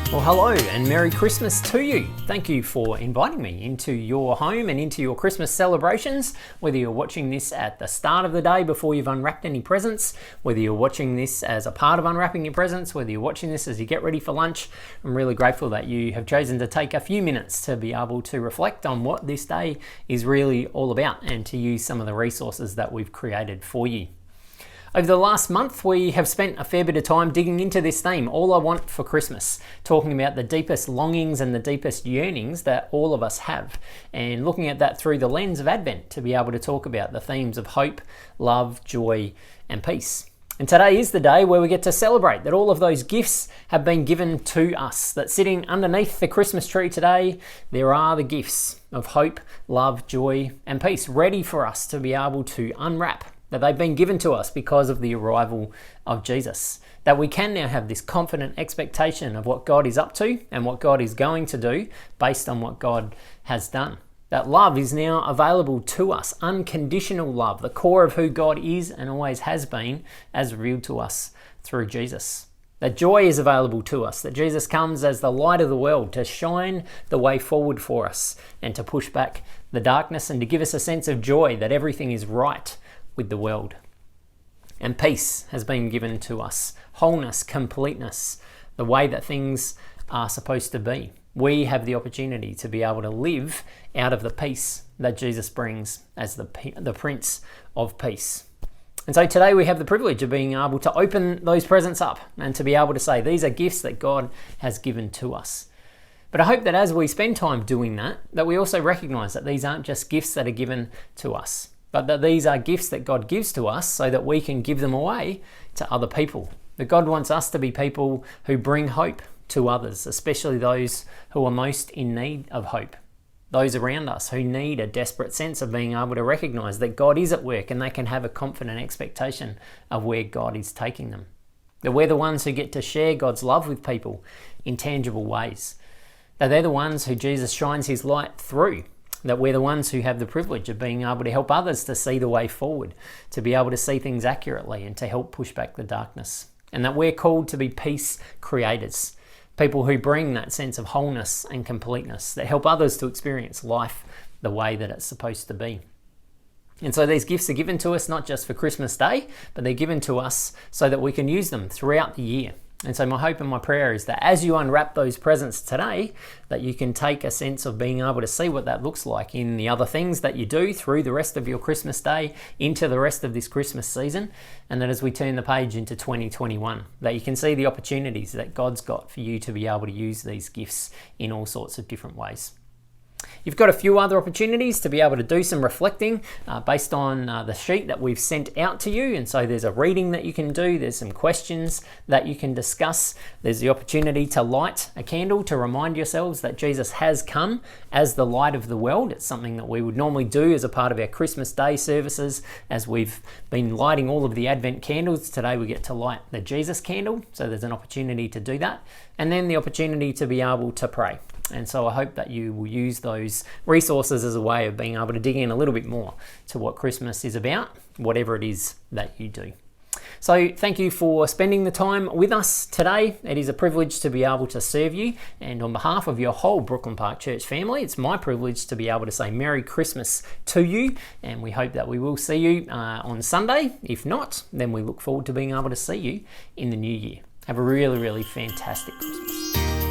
Well, hello and Merry Christmas to you. Thank you for inviting me into your home and into your Christmas celebrations, whether you're watching this at the start of the day before you've unwrapped any presents, whether you're watching this as a part of unwrapping your presents, whether you're watching this as you get ready for lunch. I'm really grateful that you have chosen to take a few minutes to be able to reflect on what this day is really all about and to use some of the resources that we've created for you. Over the last month, we have spent a fair bit of time digging into this theme, All I Want for Christmas, talking about the deepest longings and the deepest yearnings that all of us have, and looking at that through the lens of Advent to be able to talk about the themes of hope, love, joy, and peace. And today is the day where we get to celebrate that all of those gifts have been given to us, that sitting underneath the Christmas tree today, there are the gifts of hope, love, joy, and peace ready for us to be able to unwrap, that they've been given to us because of the arrival of Jesus. That we can now have this confident expectation of what God is up to and what God is going to do based on what God has done. That love is now available to us, unconditional love, the core of who God is and always has been, as revealed to us through Jesus. That joy is available to us, that Jesus comes as the light of the world to shine the way forward for us and to push back the darkness and to give us a sense of joy that everything is right with the world. And peace has been given to us, wholeness, completeness, the way that things are supposed to be. We have the opportunity to be able to live out of the peace that Jesus brings as the Prince of Peace. And so today we have the privilege of being able to open those presents up and to be able to say these are gifts that God has given to us. But I hope that as we spend time doing that, that we also recognize that these aren't just gifts that are given to us, but that these are gifts that God gives to us so that we can give them away to other people. That God wants us to be people who bring hope to others, especially those who are most in need of hope. Those around us who need a desperate sense of being able to recognize that God is at work and they can have a confident expectation of where God is taking them. That we're the ones who get to share God's love with people in tangible ways. That they're the ones who Jesus shines his light through. That we're the ones who have the privilege of being able to help others to see the way forward, to be able to see things accurately and to help push back the darkness. And that we're called to be peace creators, people who bring that sense of wholeness and completeness, that help others to experience life the way that it's supposed to be. And so these gifts are given to us not just for Christmas Day, but they're given to us so that we can use them throughout the year. And so my hope and my prayer is that as you unwrap those presents today, that you can take a sense of being able to see what that looks like in the other things that you do through the rest of your Christmas Day, into the rest of this Christmas season, and that as we turn the page into 2021, that you can see the opportunities that God's got for you to be able to use these gifts in all sorts of different ways. You've got a few other opportunities to be able to do some reflecting based on the sheet that we've sent out to you. And so there's a reading that you can do. There's some questions that you can discuss. There's the opportunity to light a candle to remind yourselves that Jesus has come as the light of the world. It's something that we would normally do as a part of our Christmas Day services. As we've been lighting all of the Advent candles, today we get to light the Jesus candle. So there's an opportunity to do that. And then the opportunity to be able to pray. And so I hope that you will use those resources as a way of being able to dig in a little bit more to what Christmas is about, whatever it is that you do. So thank you for spending the time with us today. It is a privilege to be able to serve you. And on behalf of your whole Brooklyn Park Church family, it's my privilege to be able to say Merry Christmas to you. And we hope that we will see you on Sunday. If not, then we look forward to being able to see you in the new year. Have a really, really fantastic Christmas.